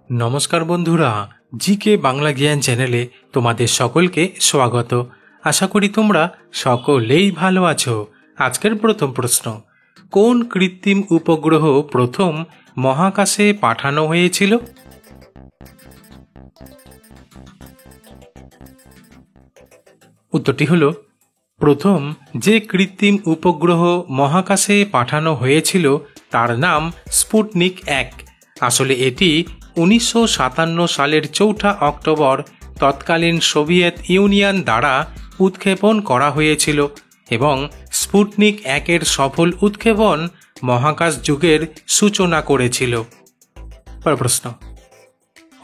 নমস্কার বন্ধুরা, জিকে বাংলা জ্ঞান চ্যানেলে তোমাদের সকলকে স্বাগত। আশা করি তোমরা সকলেই ভালো আছো। আজকের প্রথম প্রশ্ন, কোন কৃত্রিম উপগ্রহ প্রথম মহাকাশে পাঠানো হয়েছিল? উত্তরটি হলো, প্রথম যে কৃত্রিম উপগ্রহ মহাকাশে পাঠানো হয়েছিল তার নাম স্পুটনিক 1। আসলে এটি 1957 সালের 4 অক্টোবর তৎকালীন সোভিয়েত ইউনিয়ন দ্বারা উৎক্ষেপণ করা হয়েছিল এবং স্পুটনিক 1-এর সফল উৎক্ষেপণ মহাকাশ যুগের সূচনা করেছিল। প্রশ্ন,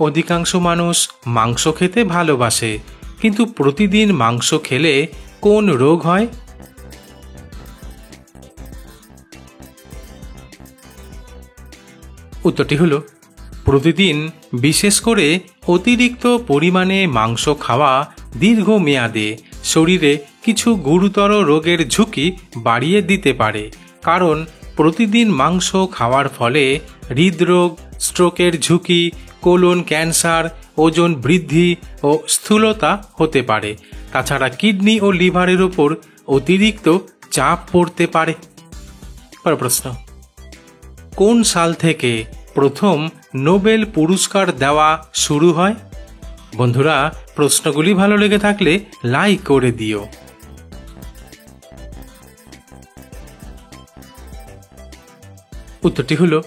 অধিকাংশ মানুষ মাংস খেতে ভালোবাসে, কিন্তু প্রতিদিন মাংস খেলে কোন রোগ হয়? উত্তরটি হলো, প্রতিদিন বিশেষ করে অতিরিক্ত পরিমাণে মাংস খাওয়া দীর্ঘমেয়াদে শরীরে কিছু গুরুতর রোগের ঝুঁকি বাড়িয়ে দিতে পারে। কারণ প্রতিদিন মাংস খাওয়ার ফলে হৃদরোগ, স্ট্রোকের ঝুঁকি, কোলন ক্যান্সার, ওজন বৃদ্ধি ও স্থূলতা হতে পারে। তাছাড়া কিডনি ও লিভারের উপর অতিরিক্ত চাপ পড়তে পারে। প্রশ্ন, কোন সাল থেকে প্রথম নোবেল পুরস্কার দেওয়া শুরু হয়? বন্ধুরা, প্রশ্নগুলি ভালো লেগে থাকলে লাইক করে দিও। উত্তরটি হলো,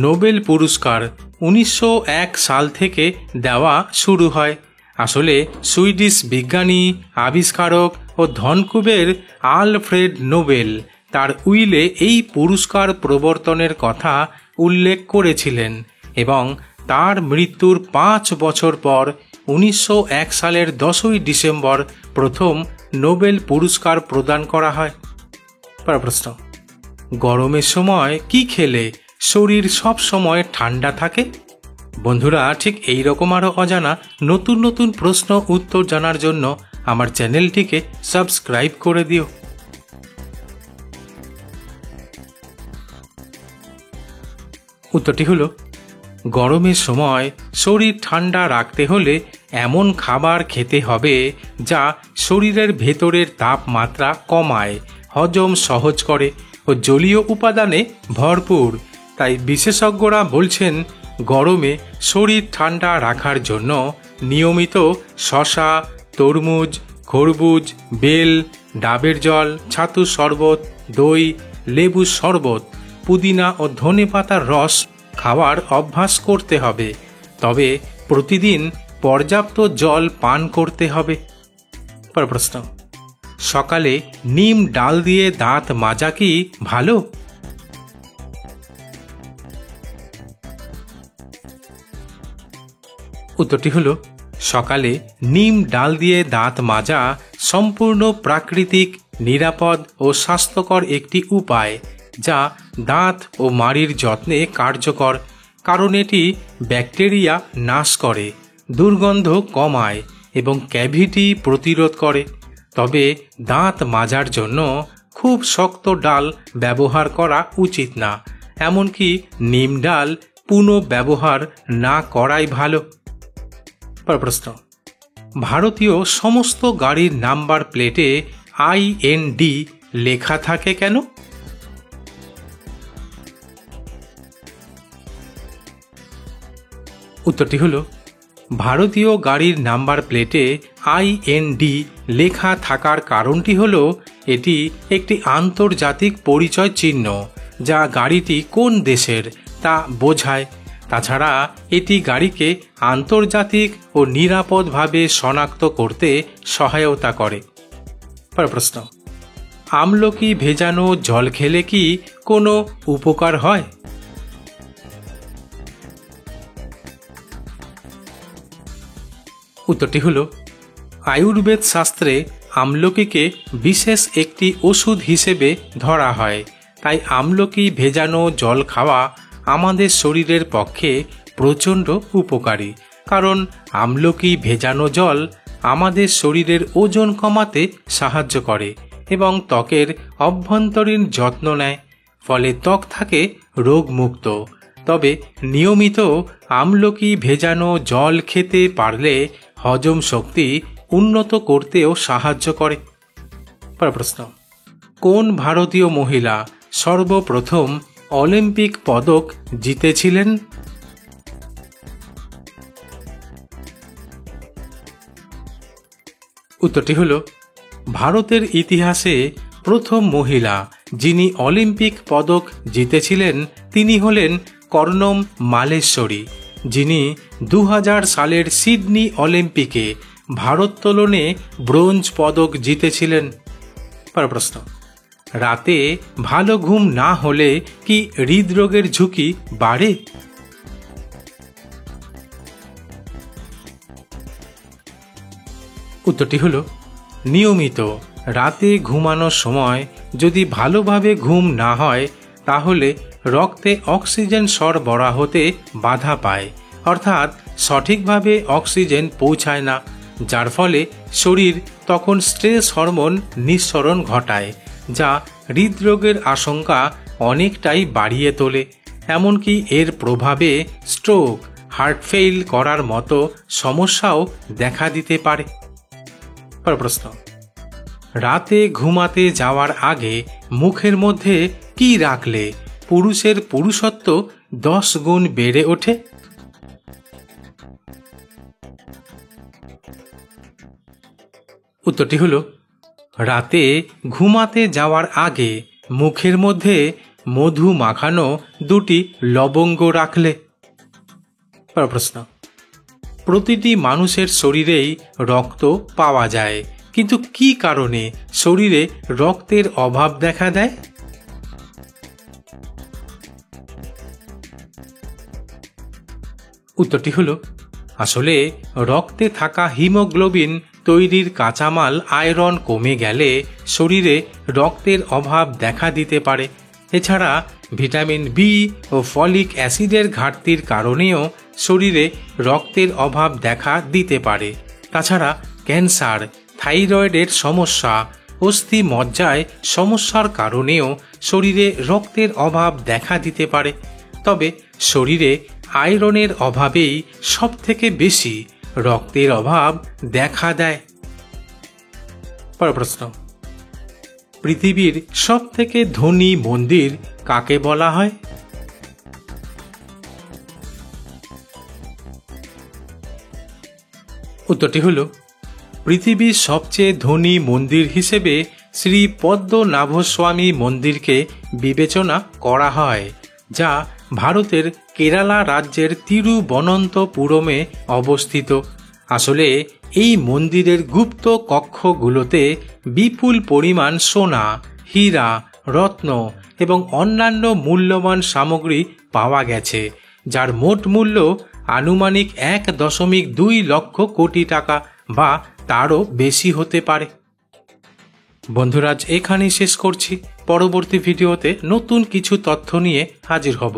নোবেল পুরস্কার 1901 সাল থেকে দেওয়া শুরু হয়। আসলে সুইডিশ বিজ্ঞানী, আবিষ্কারক ও ধনকুবের আলফ্রেড নোবেল তার উইলে এই পুরস্কার প্রবর্তনের কথা উল্লেখ করেছিলেন এবং তার মৃত্যুর 5 বছর পর 1901 সালের 10ই ডিসেম্বর প্রথম নোবেল পুরস্কার প্রদান করা হয়। প্রশ্ন, গরমের সময় কি খেলে শরীর সব সময় ঠান্ডা থাকে? বন্ধুরা, ঠিক এই রকম আরও অজানা নতুন নতুন প্রশ্ন উত্তর জানার জন্য আমার চ্যানেলটিকে সাবস্ক্রাইব করে দিও। উত্তরটি হলো, গরমের সময় শরীর ঠান্ডা রাখতে হলে এমন খাবার খেতে হবে যা শরীরের ভেতরের তাপমাত্রা কমায়, হজম সহজ করে ও জলীয় উপাদানে ভরপুর। তাই বিশেষজ্ঞরা বলছেন, গরমে শরীর ঠান্ডা রাখার জন্য নিয়মিত শসা, তরমুজ, খরবুজ, বেল, ডাবের জল, ছাতুর শরবত, দই, লেবুর শরবত, পুদিনা ও ধনেপাতার রস খাওয়ার অভ্যাস করতে হবে। তবে প্রতিদিন পর্যাপ্ত জল পান করতে হবে। প্রশ্ন, সকালে নিম ডাল দিয়ে দাঁত মাজা কি ভালো? উত্তরটি হলো, সকালে নিম ডাল দিয়ে দাঁত মাজা সম্পূর্ণ প্রাকৃতিক, নিরাপদ ও স্বাস্থ্যকর একটি উপায় যা দাঁত ও মাড়ির যত্নে কার্যকর। কারণ এটি ব্যাকটেরিয়া নাশ করে, দুর্গন্ধ কমায় এবং ক্যাভিটি প্রতিরোধ করে। তবে দাঁত মাজার জন্য খুব শক্ত ডাল ব্যবহার করা উচিত না। এমনকি নিম ডাল পুনঃব্যবহার না করাই ভালো। প্রশ্ন, ভারতীয় সমস্ত গাড়ির নাম্বার প্লেটে IND লেখা থাকে কেন? উত্তরটি হলো, ভারতীয় গাড়ির নাম্বার প্লেটে IND লেখা থাকার কারণটি হলো, এটি একটি আন্তর্জাতিক পরিচয় চিহ্ন যা গাড়িটি কোন দেশের তা বোঝায়। তাছাড়া এটি গাড়িকে আন্তর্জাতিক ও নিরাপদভাবে শনাক্ত করতে সহায়তা করে। প্রশ্ন, আমলকি ভেজানো জল খেলে কি কোনো উপকার হয়? উত্তরটি হলো, আয়ুর্বেদ শাস্ত্রে আমলকিকে বিশেষ একটি ওষুধ হিসেবে ধরা হয়। তাই আমলকি ভেজানো জল খাওয়া আমাদের শরীরের পক্ষে প্রচণ্ড উপকারী। কারণ আমলকি ভেজানো জল আমাদের শরীরের ওজন কমাতে সাহায্য করে এবং ত্বকের অভ্যন্তরীণ যত্ন নেয়, ফলে ত্বক থাকে রোগমুক্ত। তবে নিয়মিত আমলকি ভেজানো জল খেতে পারলে হজম শক্তি উন্নত করতেও সাহায্য করে। প্রশ্ন, কোন ভারতীয় মহিলা সর্বপ্রথম অলিম্পিক পদক জিতেছিলেন? উত্তরটি হল, ভারতের ইতিহাসে প্রথম মহিলা যিনি অলিম্পিক পদক জিতেছিলেন তিনি হলেন কর্ণম মালেশ্বরী, যিনি 2000 সালের সিডনি অলিম্পিকে ভারোত্তোলনে ব্রোঞ্জ পদক জিতেছিলেন। প্রশ্ন, রাতে ভালো ঘুম না হলে কি হৃদরোগের ঝুঁকি বাড়ে? উত্তরটি হল, নিয়মিত রাতে ঘুমানোর সময় যদি ভালোভাবে ঘুম না হয় তাহলে রক্তে অক্সিজেন সরবরাহতে বাধা পায়, অর্থাৎ সঠিকভাবে অক্সিজেন পৌঁছায় না, যার ফলে শরীর তখন স্ট্রেস হরমোন নিঃসরণ ঘটায়, যা হৃদরোগের আশঙ্কা অনেকটাই বাড়িয়ে তোলে। এমনকি এর প্রভাবে স্ট্রোক, হার্ট ফেইল করার মতো সমস্যাও দেখা দিতে পারে। প্রশ্ন, রাতে ঘুমাতে যাওয়ার আগে মুখের মধ্যে কি রাখলে পুরুষের পুরুষত্ব 10 গুণ বেড়ে ওঠে? উত্তরটি হল, রাতে ঘুমাতে যাওয়ার আগে মুখের মধ্যে মধু মাখানো 2টি লবঙ্গ রাখলে। প্রশ্ন, প্রতিটি মানুষের শরীরেই রক্ত পাওয়া যায়, কিন্তু কি কারণে শরীরে রক্তের অভাব দেখা দেয়? উত্তরটি হল, আসলে রক্তে থাকা হিমোগ্লোবিন তৈরির কাঁচামাল আয়রন কমে গেলে শরীরে রক্তের অভাব দেখা দিতে পারে। এছাড়া ভিটামিন বি ও ফলিক অ্যাসিডের ঘাটতির কারণেও শরীরে রক্তের অভাব দেখা দিতে পারে। তাছাড়া ক্যান্সার, থাইরয়েডের সমস্যা, অস্থি মজ্জায় সমস্যার কারণেও শরীরে রক্তের অভাব দেখা দিতে পারে। তবে শরীরে আয়রনের অভাবেই সবথেকে বেশি রক্তের অভাব দেখা দেয়। প্রশ্ন, পৃথিবীর সবথেকে ধনী মন্দির কাকে বলা হয়? উত্তরটি হল, পৃথিবীর সবচেয়ে ধনী মন্দির হিসেবে শ্রী পদ্মনাভস্বামী মন্দিরকে বিবেচনা করা হয়, যা ভারতের কেরালা রাজ্যের তিরুবনন্তপুরমে অবস্থিত। আসলে এই মন্দিরের গুপ্ত কক্ষগুলোতে বিপুল পরিমাণ সোনা, হীরা, রত্ন এবং অন্যান্য মূল্যবান সামগ্রী পাওয়া গেছে, যার মোট মূল্য আনুমানিক 1.2 লক্ষ কোটি টাকা বা তারও বেশি হতে পারে। বন্ধুরা, আজ এখানেই শেষ করছি। পরবর্তী ভিডিওতে নতুন কিছু তথ্য নিয়ে হাজির হব।